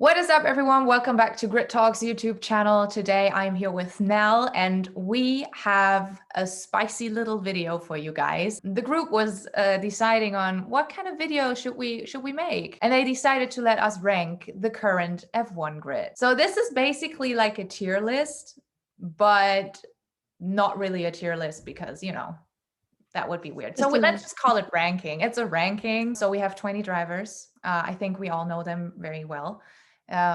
What is up, everyone? Welcome back to Grit Talks YouTube channel. Today I'm here with Nell and we have a spicy little video for you guys. The group was deciding on what kind of video should we make, and they decided to let us rank the current F1 grid. So this is basically like a tier list, but not really a tier list because, that would be weird. So let's just call it ranking. It's a ranking. So we have 20 drivers. I think we all know them very well.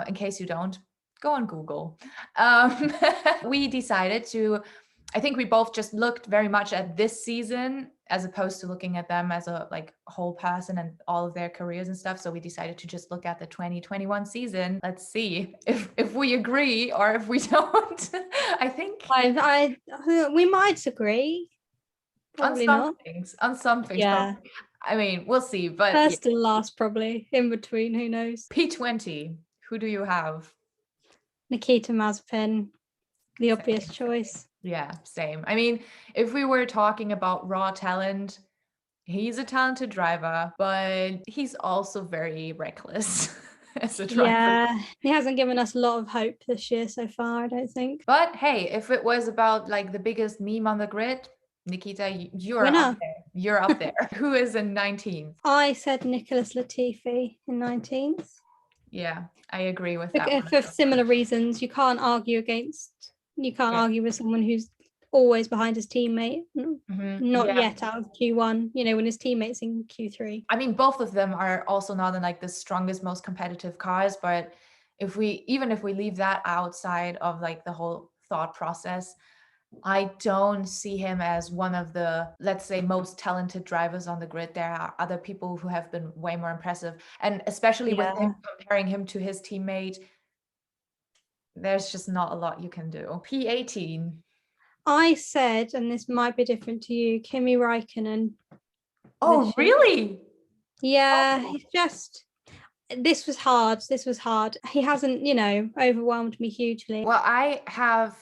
In case you don't, go on Google. We decided to, I think we both just looked very much at this season as opposed to looking at them as a whole person and all of their careers and stuff. So we decided to just look at the 2021 season. Let's see if we agree or if we don't. I think we might agree. Probably on some things. Yeah. Probably. I mean, we'll see. But first and last, probably in between. Who knows? P20. Who do you have? Nikita Mazepin, the obvious choice. Yeah, same. I mean, if we were talking about raw talent, he's a talented driver, but he's also very reckless as a driver. Yeah, he hasn't given us a lot of hope this year so far, I don't think. But hey, if it was about like the biggest meme on the grid, Nikita, you're Winner. up there. You're up there. Who is in 19th? I said Nicholas Latifi in 19th. Yeah, I agree with that. For similar reasons. You can't argue with someone who's always behind his teammate. Not yet out of Q1, when his teammate's in Q3. I mean, both of them are also not in like the strongest, most competitive cars, but if we leave that outside of like the whole thought process, I don't see him as one of the, let's say, most talented drivers on the grid. There are other people who have been way more impressive. And especially with him, comparing him to his teammate, there's just not a lot you can do. P18. I said, and this might be different to you, Kimi Räikkönen. Oh, really? Yeah, he's just... This was hard. He hasn't, overwhelmed me hugely. Well, I have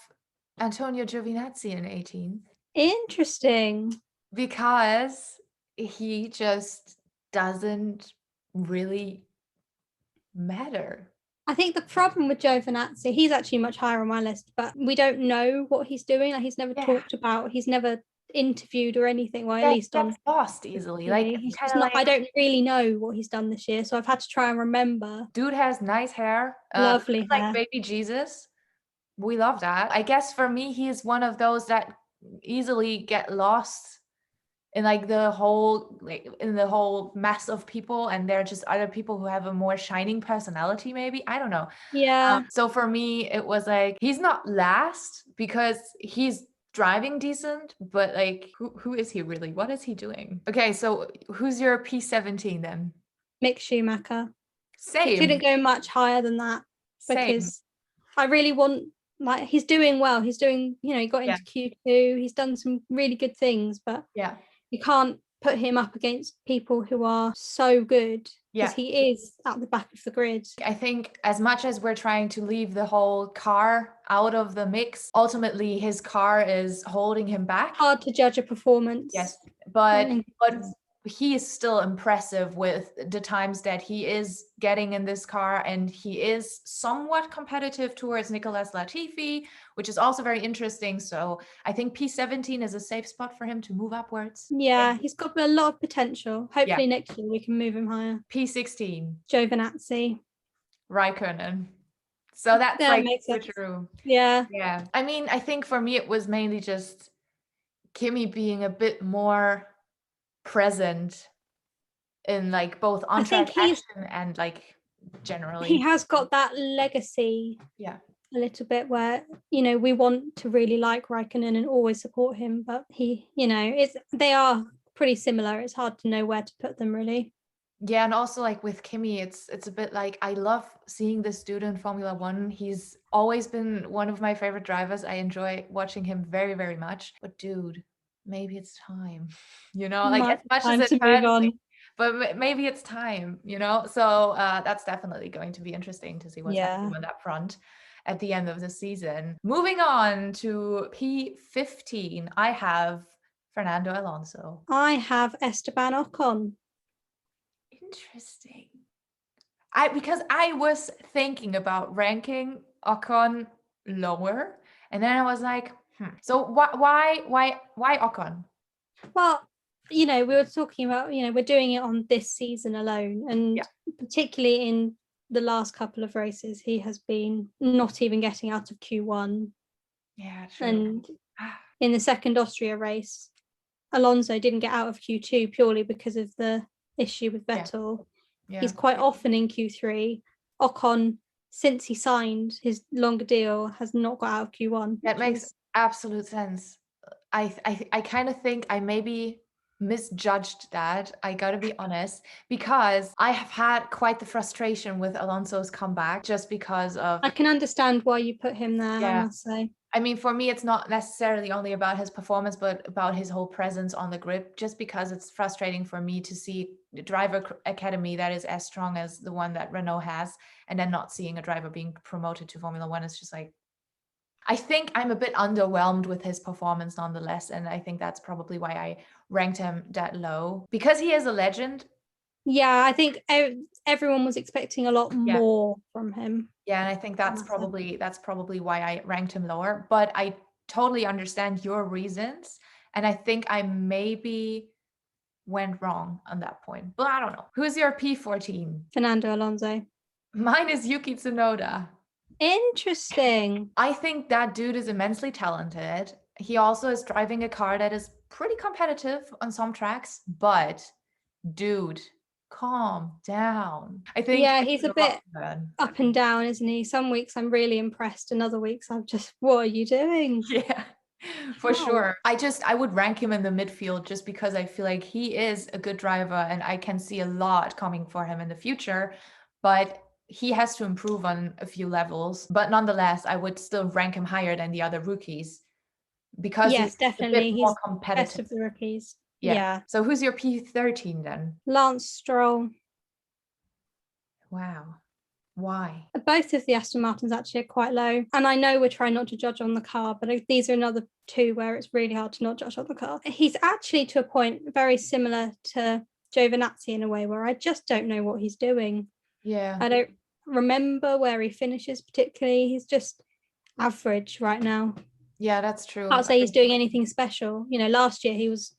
Antonio Giovinazzi in 18th. Interesting. Because he just doesn't really matter. I think the problem with Giovinazzi, he's actually much higher on my list, but we don't know what he's doing. Like, he's never talked about, he's never interviewed or anything. Well, at least on lost easily. He's just not, I don't really know what he's done this year, so I've had to try and remember. Dude has nice hair. Lovely hair. Like baby Jesus. We love that. I guess for me, he's one of those that easily get lost in like the whole mess of people, and there are just other people who have a more shining personality, maybe. I don't know. Yeah. So for me, it was like, he's not last because he's driving decent, but like who is he really? What is he doing? Okay, so who's your P17 then? Mick Schumacher. Same. He couldn't go much higher than that because I really want, like, he's doing well. He's doing, he got into Q2. He's done some really good things, but you can't put him up against people who are so good because he is at the back of the grid. I think as much as we're trying to leave the whole car out of the mix, ultimately his car is holding him back. Hard to judge a performance. Yes, but he is still impressive with the times that he is getting in this car, and he is somewhat competitive towards Nicholas Latifi, which is also very interesting. So I think P17 is a safe spot for him to move upwards. Yeah, he's got a lot of potential. Hopefully next year we can move him higher. P16. Giovinazzi. Räikkönen. So that's makes sense. True. Yeah. Yeah. I mean, I think for me it was mainly just Kimi being a bit more present in like both on-track action and like generally. He has got that legacy. Yeah. A little bit where, we want to really like Räikkönen and always support him, but he, they are pretty similar. It's hard to know where to put them, really. Yeah, and also like with Kimi, it's a bit like, I love seeing this dude in Formula One. He's always been one of my favorite drivers. I enjoy watching him very, very much. But dude, maybe it's time, like as much as it's move on. But maybe it's time, So that's definitely going to be interesting to see what's happening on that front at the end of the season. Moving on to P15, I have Fernando Alonso. I have Esteban Ocon. Interesting. Because I was thinking about ranking Ocon lower, and then I was like, so why Ocon? Well, we were talking about, we're doing it on this season alone, and particularly in the last couple of races, he has been not even getting out of Q1. Yeah, true. And in the second Austria race, Alonso didn't get out of Q2 purely because of the issue with Vettel. Yeah. He's quite often in Q3. Ocon, since he signed his longer deal, has not got out of Q1. That makes absolute sense. I kind of think I maybe misjudged that. I gotta be honest, because I have had quite the frustration with Alonso's comeback just because of. I can understand why you put him there, I must say. I mean, for me, it's not necessarily only about his performance, but about his whole presence on the grid, just because it's frustrating for me to see the driver academy that is as strong as the one that Renault has, and then not seeing a driver being promoted to Formula One. It's just like, I think I'm a bit underwhelmed with his performance nonetheless, and I think that's probably why I ranked him that low, because he is a legend. Yeah, I think everyone was expecting a lot more from him. Yeah, and I think that's probably why I ranked him lower, but I totally understand your reasons, and I think I maybe went wrong on that point, but I don't know. Who's your P14? Fernando Alonso. Mine is Yuki Tsunoda. Interesting. I think that dude is immensely talented. He also is driving a car that is pretty competitive on some tracks, but dude, calm down. I think he's a bit up and down, isn't he? Some weeks I'm really impressed, and other weeks I'm just, what are you doing? Yeah, for sure. I would rank him in the midfield just because I feel like he is a good driver and I can see a lot coming for him in the future, but he has to improve on a few levels. But nonetheless, I would still rank him higher than the other rookies because he's definitely a bit more competitive. Best of the rookies. Yeah. So who's your P13 then? Lance Stroll. Wow. Why? Both of the Aston Martins actually are quite low. And I know we're trying not to judge on the car, but these are another two where it's really hard to not judge on the car. He's actually, to a point, very similar to Giovinazzi in a way where I just don't know what he's doing. Yeah. I don't remember where he finishes particularly. He's just average right now. Yeah, that's true. I can't say he's doing anything special. Last year he was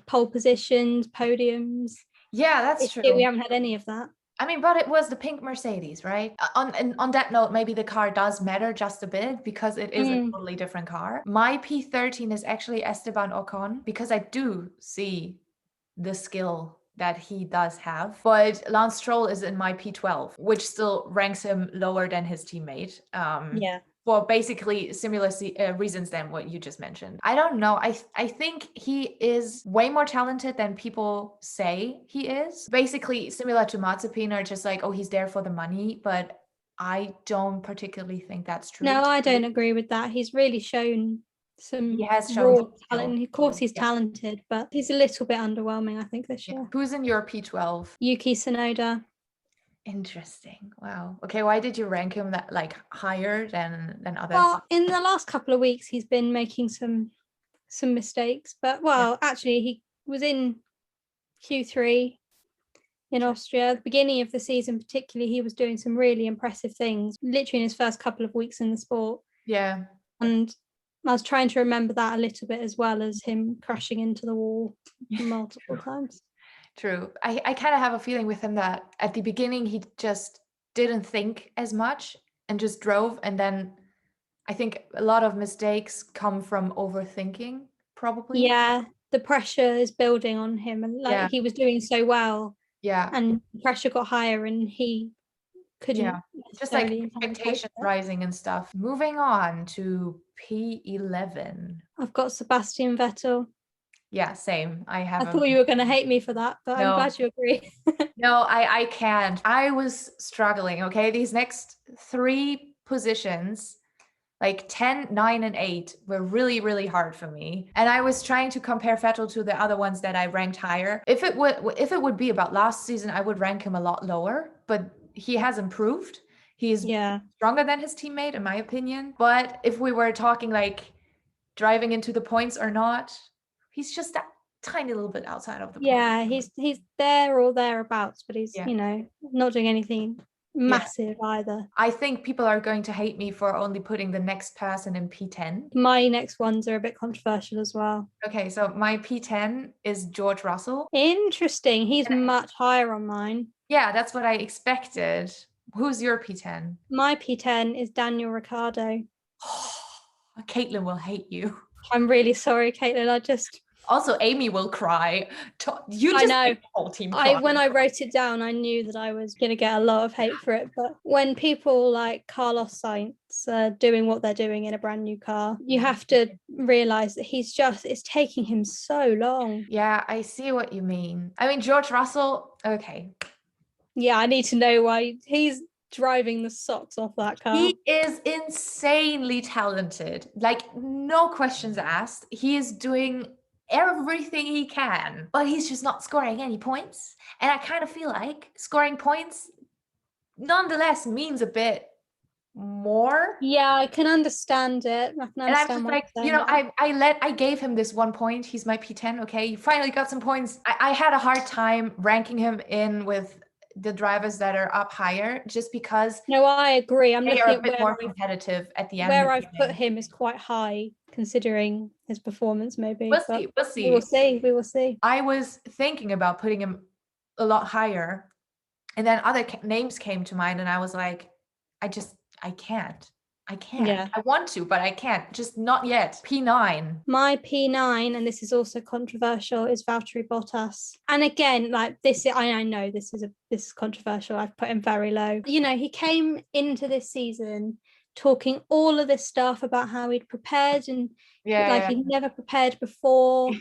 pole positions, podiums. Yeah, that's true. We haven't had any of that. I mean, but it was the pink Mercedes, right? On that note, maybe the car does matter just a bit because it is a totally different car. My P13 is actually Esteban Ocon because I do see the skill that he does have. But Lance Stroll is in my P12, which still ranks him lower than his teammate. For basically similar reasons than what you just mentioned. I don't know. I think he is way more talented than people say he is. Basically similar to Mazepin, or just like, oh, he's there for the money. But I don't particularly think that's true. No, I don't agree with that. He's really shown some raw talent. Of course he's talented, but he's a little bit underwhelming, I think, this year. Who's in your P12? Yuki Tsunoda. Interesting. Wow. Okay, why did you rank him that higher than others? Well, in the last couple of weeks he's been making some mistakes, but actually he was in Q3 in Austria. At the beginning of the season particularly, he was doing some really impressive things, literally in his first couple of weeks in the sport. Yeah. And I was trying to remember that a little bit, as well as him crashing into the wall multiple times. True. I kind of have a feeling with him that at the beginning he just didn't think as much and just drove, and then I think a lot of mistakes come from overthinking, probably. Yeah, the pressure is building on him, and he was doing so well. Yeah. And the pressure got higher and he couldn't. Just like expectations rising and stuff. Moving on to P11. I've got Sebastian Vettel. Yeah, same. I thought you were going to hate me for that, but I'm glad you agree. No, I can't. I was struggling, okay? These next three positions, like 10, 9, and 8, were really, really hard for me. And I was trying to compare Vettel to the other ones that I ranked higher. If it would be about last season, I would rank him a lot lower, but he has improved. He's stronger than his teammate, in my opinion. But if we were talking like driving into the points or not, he's just that tiny little bit outside of the point. Yeah, he's there or thereabouts, but he's not doing anything massive either. I think people are going to hate me for only putting the next person in P10. My next ones are a bit controversial as well. Okay, so my P10 is George Russell. Interesting. He's much higher on mine. Yeah, that's what I expected. Who's your P10? My P10 is Daniel Ricciardo. Caitlin will hate you. I'm really sorry, Caitlin. Also, Amy will cry. You just I know. make the whole team cry. When I wrote it down, I knew that I was going to get a lot of hate for it. But when people like Carlos Sainz are doing what they're doing in a brand new car, you have to realize that it's taking him so long. Yeah, I see what you mean. I mean, George Russell, okay. Yeah, I need to know why he's driving the socks off that car. He is insanely talented. Like, no questions asked. He is doing everything he can, but he's just not scoring any points. And I kind of feel like scoring points nonetheless means a bit more. Yeah, I can understand it. I can understand. And I'm just like, you know, I gave him this 1 point. He's my P10. Okay, he finally got some points. I had a hard time ranking him in with the drivers that are up higher, just because. No, I agree. I'm looking at a bit more competitive at the end. Where I've put him is quite high considering his performance. Maybe we'll see. We will see. I was thinking about putting him a lot higher, and then other names came to mind, and I was like, I can't. Yeah. I want to, but I can't. Just not yet. P9. My P9, and this is also controversial, is Valtteri Bottas. And again, like this, I know this is controversial. I've put him very low. You know, he came into this season talking all of this stuff about how he'd prepared and he'd never prepared before,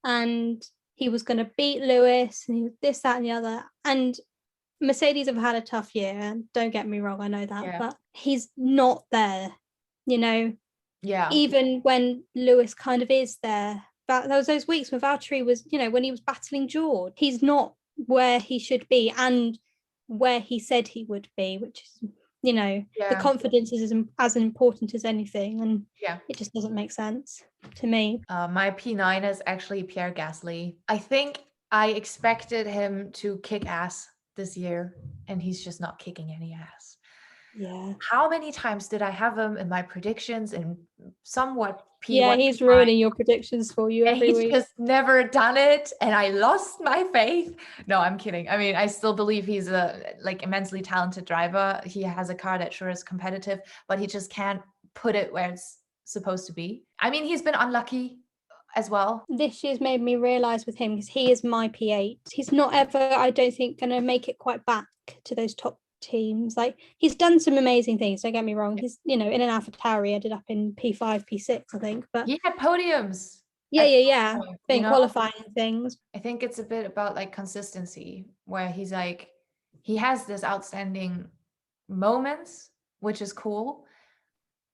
and he was going to beat Lewis, and he was this, that, and the other. And Mercedes have had a tough year, and don't get me wrong, I know that, but he's not there, you know. Yeah. Even when Lewis kind of is there, there was those weeks when Valtteri was, you know, when he was battling George, he's not where he should be and where he said he would be, which is, you know, the confidence is as important as anything, and it just doesn't make sense to me. My P9 is actually Pierre Gasly. I think I expected him to kick ass this year, and he's just not kicking any ass. Yeah. How many times did I have him in my predictions and somewhat P1? Yeah, he's ruining your predictions for you every week. He's just never done it, and I lost my faith. No, I'm kidding. I mean, I still believe he's a immensely talented driver. He has a car that sure is competitive, but he just can't put it where it's supposed to be. I mean, he's been unlucky as well. This year's made me realize with him, because he is my P8, he's not ever, I don't think, going to make it quite back to those top teams. Like, he's done some amazing things, don't get me wrong. He's, you know, in an AlphaTauri ended up in P5, P6, I think, but he had podiums. Been qualifying things. I think it's a bit about like consistency, where he's like, he has this outstanding moments, which is cool,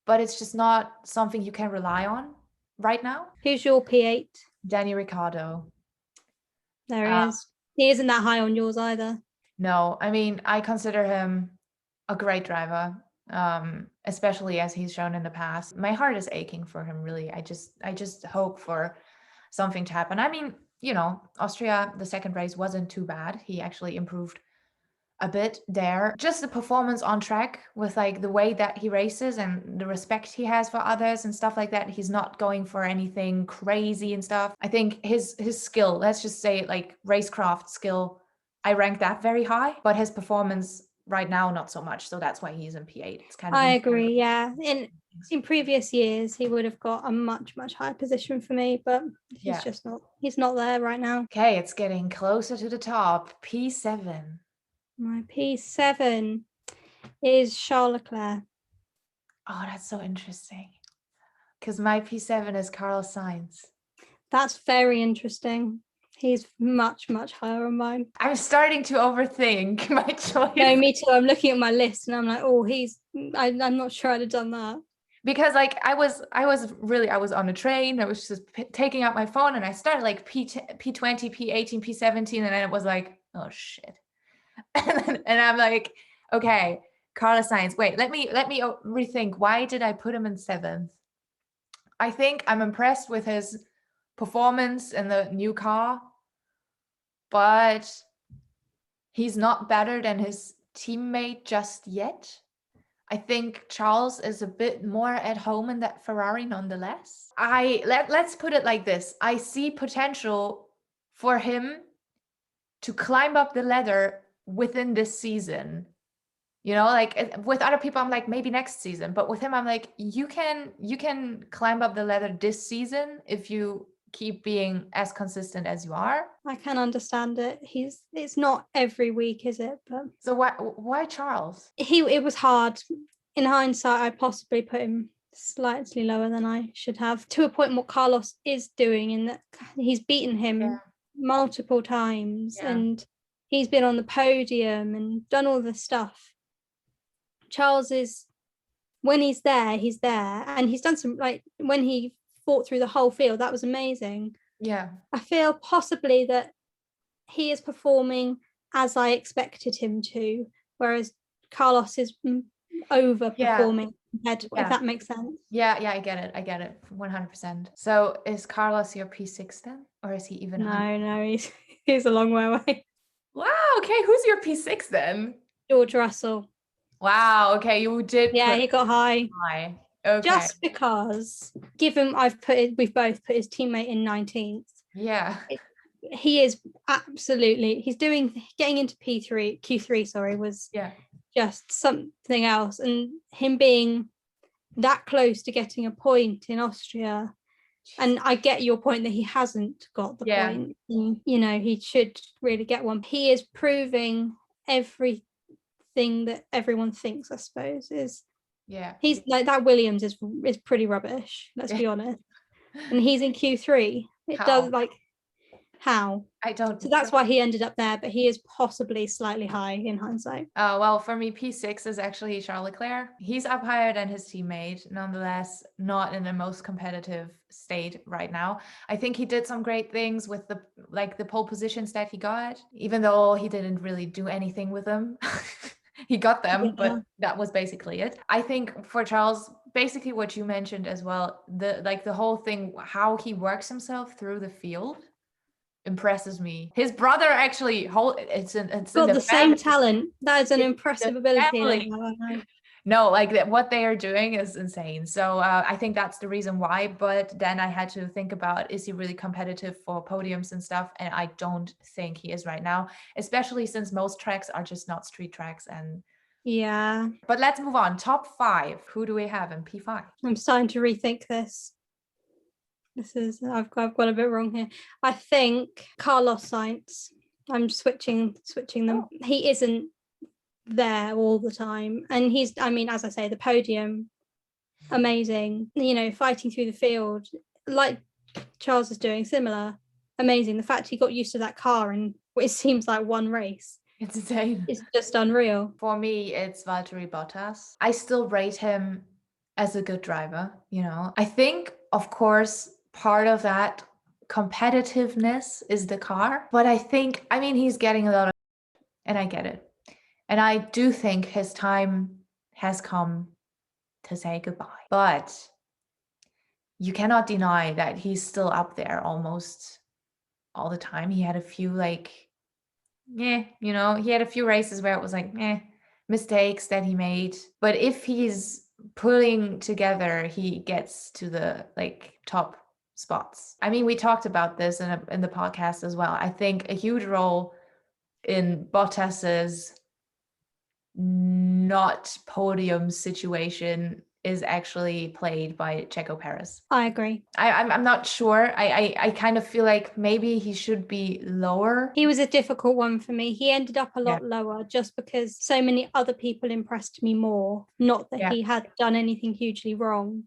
but it's just not something you can rely on right now. Who's your P8? Danny Ricciardo. There he is. He isn't that high on yours either. No, I mean, I consider him a great driver, especially as he's shown in the past. My heart is aching for him, really. I just hope for something to happen. I mean, you know, Austria, the second race wasn't too bad. He actually improved a bit there. Just the performance on track with like the way that he races and the respect he has for others and stuff like that. He's not going for anything crazy and stuff. I think his skill, let's just say like racecraft skill, I rank that very high, but his performance right now not so much. So that's why he's in P8. It's kind of, I agree. Yeah. In previous years, he would have got a much higher position for me, but he's not there right now. Okay, it's getting closer to the top. P7. My P7 is Charles Leclerc. Oh, that's so interesting. Because my P7 is Carlos Sainz. That's very interesting. He's much higher on mine. I'm starting to overthink my choice. No, me too. I'm looking at my list and I'm like, oh, I'm not sure I'd have done that. Because like I was on a train. I was just taking out my phone and I started like P20, P18, P17, and then it was like, oh shit. and I'm like, okay, Carlos Sainz. Wait, let me rethink. Why did I put him in 7th? I think I'm impressed with his performance in the new car, but he's not better than his teammate just yet. I think Charles is a bit more at home in that Ferrari nonetheless. Let's put it like this. I see potential for him to climb up the ladder within this season. You know, like with other people, I'm like, maybe next season. But with him, I'm like, you can climb up the ladder this season if you keep being as consistent as you are. I can understand it. It's not every week, is it? But so why Charles? It was hard. In hindsight, I possibly put him slightly lower than I should have, to a point what Carlos is doing, in that he's beaten him multiple times and he's been on the podium and done all this stuff. Charles is, when he's there, and he's done some, like when he fought through the whole field, that was amazing. Yeah. I feel possibly that he is performing as I expected him to, whereas Carlos is overperforming compared to, if that makes sense. Yeah, I get it 100%. So is Carlos your P6 then, or is he even higher? No, he's a long way away. Wow, okay, who's your P6 then? George Russell. Wow, okay, you did. Yeah, he got high. Okay. Just because, given we've both put his teammate in 19th. Yeah. He is absolutely, getting into Q3, sorry, was just something else. And him being that close to getting a point in Austria, and I get your point that he hasn't got the point. And, you know, he should really get one. He is proving everything that everyone thinks, I suppose, is he's like, that Williams is pretty rubbish, let's be honest. And he's in Q3. Does, like, how? I don't. So that's why he ended up there, but he is possibly slightly high in hindsight. Well, for me, P6 is actually Charles Leclerc. He's up higher than his teammate, nonetheless, not in the most competitive state right now. I think he did some great things with the pole positions that he got, even though he didn't really do anything with them. He got them, but that was basically it. I think for Charles, basically what you mentioned as well, the whole thing, how he works himself through the field impresses me. His brother actually it's got the same talent. That is an impressive ability. No, like what they are doing is insane. So I think that's the reason why. But then I had to think about, is he really competitive for podiums and stuff? And I don't think he is right now, especially since most tracks are just not street tracks. And but let's move on. Top 5. Who do we have in P5? I'm starting to rethink this. I've got a bit wrong here. I think Carlos Sainz. I'm switching them. He isn't there all the time, and as I say, the podium, amazing. You know, fighting through the field like Charles is doing, similar, amazing. The fact he got used to that car and it seems like one race. It's insane. It's just unreal. For me, it's Valtteri Bottas. I still rate him as a good driver. You know, I think, of course, part of that competitiveness is the car, but he's getting a lot of, and I get it. And I do think his time has come to say goodbye. But you cannot deny that he's still up there almost all the time. He had a few he had a few races where it was like, mistakes that he made. But if he's pulling together, he gets to the top spots. I mean, we talked about this in the podcast as well. I think a huge role in Bottas's not podium situation is actually played by Checo Perez. I agree. I'm not sure. I kind of feel like maybe he should be lower. He was a difficult one for me. He ended up a lot lower just because so many other people impressed me more. Not that he had done anything hugely wrong.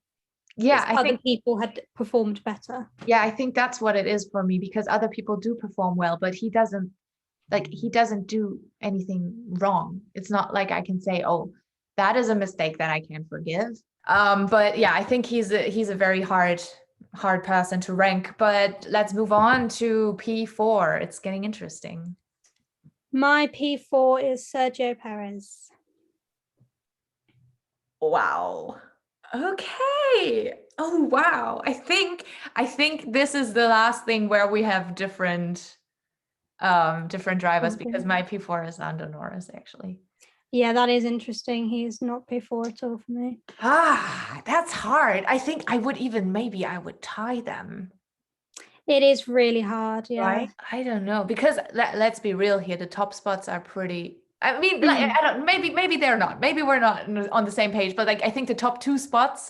Yeah, I think people had performed better. Yeah, I think that's what it is for me, because other people do perform well, but he doesn't do anything wrong. It's not like I can say, oh, that is a mistake that I can forgive. But yeah, I think he's a very hard person to rank. But let's move on to P4. It's getting interesting. My P4 is Sergio Perez. Wow. Okay. Oh wow. I think this is the last thing where we have different drivers, because my P4 is Lando Norris, actually. Yeah, that is interesting. He's not P4 at all for me. That's hard. I think I would even, maybe I would tie them. It is really hard, yeah. Right? I don't know, because let's be real here. The top spots are pretty, I mean, like, I don't, maybe they're not. Maybe we're not on the same page, but like I think the top 2 spots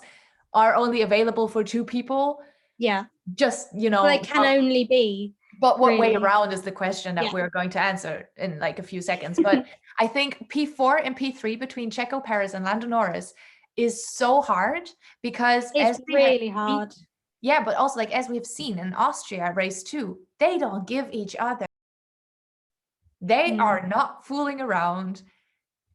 are only available for 2 people. Yeah. Just, you know, well, they can only be. But what way really. around is the question that we're going to answer in like a few seconds. But I think P4 and P3 between Checo Perez and Lando Norris is so hard, because it's really hard. Yeah, but also, like, as we've seen in Austria race 2, they don't give each other. They are not fooling around,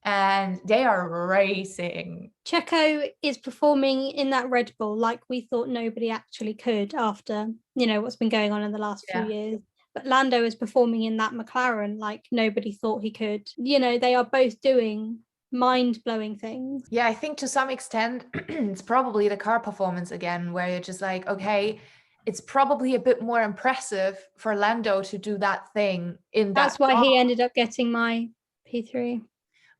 and they are racing. Checo is performing in that Red Bull like we thought nobody actually could after, what's been going on in the last few years. But Lando is performing in that McLaren like nobody thought he could. They are both doing mind-blowing things. Yeah, I think to some extent it's probably the car performance again, where you're just like, okay, it's probably a bit more impressive for Lando to do that thing in that. That's why he ended up getting my P3.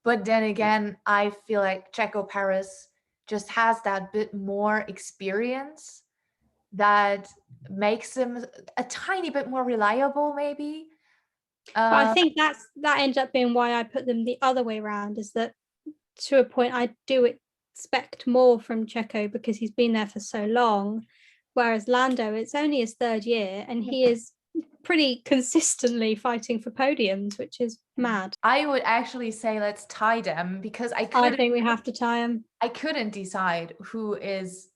But then again, I feel like Checo Perez just has that bit more experience that makes him a tiny bit more reliable, maybe. But I think that ended up being why I put them the other way around, is that to a point I do expect more from Checo because he's been there for so long, whereas Lando, it's only his 3rd year and he is pretty consistently fighting for podiums, which is mad. I would actually say let's tie them, because I think we have to tie them. I couldn't decide who is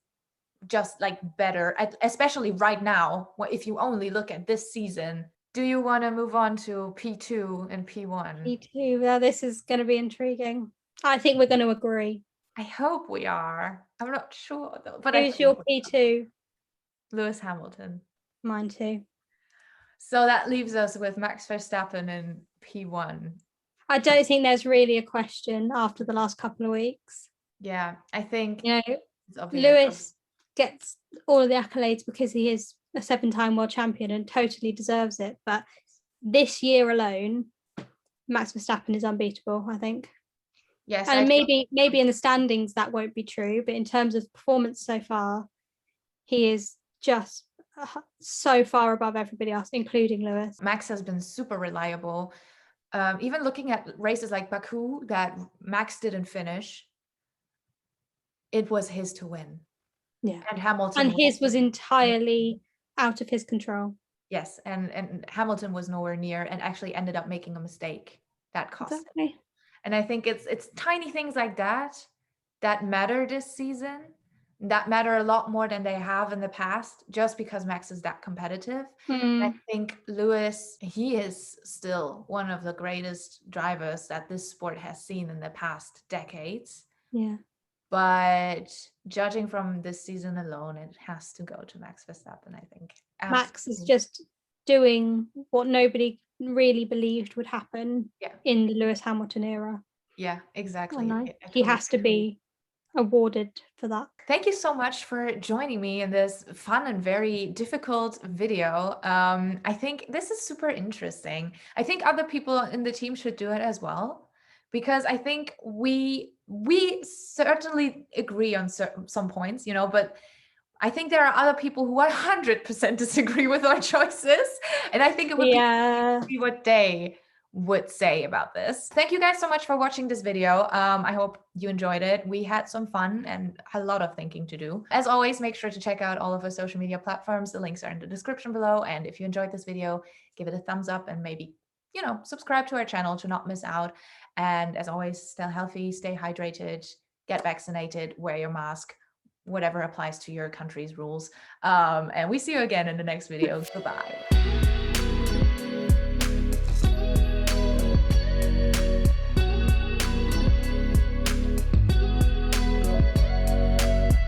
just like better, especially right now, if you only look at this season. Do you want to move on to P2 and P1? P2, well, this is going to be intriguing. I think we're going to agree. I hope we are. I'm not sure though. But who's your P2? Lewis Hamilton. Mine too. So that leaves us with Max Verstappen in P1. I don't think there's really a question after the last couple of weeks. Yeah, I think Lewis gets all of the accolades because he is a 7-time world champion and totally deserves it. But this year alone, Max Verstappen is unbeatable, I think. Yes, and maybe in the standings that won't be true, but in terms of performance so far, he is just so far above everybody else, including Lewis. Max has been super reliable. Even looking at races like Baku that Max didn't finish, it was his to win. Yeah, and Hamilton, and his was entirely out of his control. Yes, and Hamilton was nowhere near, and actually ended up making a mistake that cost him. And I think it's tiny things like that matter this season, that matter a lot more than they have in the past, just because Max is that competitive. I think Lewis, he is still one of the greatest drivers that this sport has seen in the past decades. Yeah. But judging from this season alone, it has to go to Max Verstappen, I think. Absolutely. Max is just doing what nobody really believed would happen in the Lewis Hamilton era. Yeah, exactly. He has to be awarded for that. Thank you so much for joining me in this fun and very difficult video. I think this is super interesting. I think other people in the team should do it as well, because I think we certainly agree on some points, but I think there are other people who 100% disagree with our choices, and I think it would be interesting to see what they would say about this. Thank you guys so much for watching this video. I hope you enjoyed it. We had some fun and a lot of thinking to do. As always, make sure to check out all of our social media platforms. The links are in the description below. And if you enjoyed this video, give it a thumbs up and maybe, subscribe to our channel to not miss out. And as always, stay healthy, stay hydrated, get vaccinated, wear your mask, whatever applies to your country's rules. And we see you again in the next video. Goodbye.